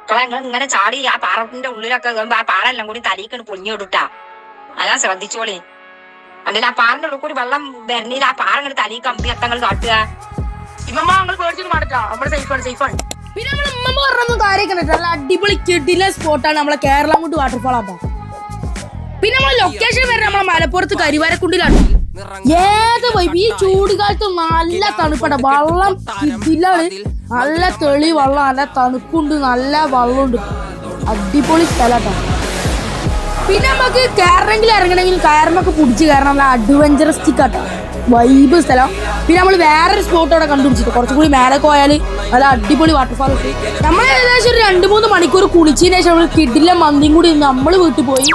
നിങ്ങൾ ഇങ്ങനെ ചാടി ആ പാറത്തിന്റെ ഉള്ളിലൊക്കെ ആ പാറ എല്ലാം കൂടി തലീക്കണ് പൊങ്ങിയോടുട്ടാ. അതാ ശ്രദ്ധിച്ചോളി. അല്ലെങ്കിൽ ആ പാറിന്റെ ഉള്ളിൽ കൂടി വെള്ളം വരണില്ല. ആ പാറ ഇങ്ങനെ തലീ കമ്പി എത്തങ്ങൾ കാട്ടുക. ഇമ്മ നിങ്ങൾ പേടിച്ചൊന്നും മാറ്റാ. നമ്മള് സേഫാണ്, സേഫാണ്. പിന്നെ നമ്മളെ ഉമ്മ പറഞ്ഞൊന്നും കാര്യമൊക്കെ നല്ല അടിപൊളി കിടിലൻ സ്പോട്ടാണ് നമ്മളെ കേരളംകുണ്ട് വാട്ടർഫാൾ ആട്ടോ. പിന്നെ നമ്മളെ ലൊക്കേഷൻ വരെ നമ്മളെ മലപ്പുറത്ത് കരിവാരക്കുണ്ടിലാണ്. ഏത് വൈബ് ഈ ചൂടുകാലത്ത് നല്ല തണുപ്പാണ്. വെള്ളം കിടിലാണ്, നല്ല തെളി വെള്ളം, നല്ല തണുപ്പുണ്ട്, നല്ല വെള്ളമുണ്ട്. അടിപൊളി സ്ഥലട്ടോ. പിന്നെ നമുക്ക് കയറണമെങ്കിൽ ഇറങ്ങണമെങ്കിൽ കയറുമ്പൊക്കെ പിടിച്ച് കയറണം. നല്ല അഡ്വഞ്ചറസ്റ്റിക് ആട്ടോ, വൈബ് സ്ഥലം. പിന്നെ നമ്മൾ വേറൊരു സ്പോട്ട് അവിടെ കണ്ടുപിടിച്ചിട്ട് കുറച്ചും കൂടി മേലെ പോയാൽ നല്ല അടിപൊളി വാട്ടർഫാൾ കിട്ടും. നമ്മൾ ഏകദേശം ഒരു 2-3 മണിക്കൂർ കുളിച്ചതിന് ശേഷം നമ്മൾ കിടിലൻ മന്തിയും കൂടി നമ്മൾ വീട്ടിൽ പോയി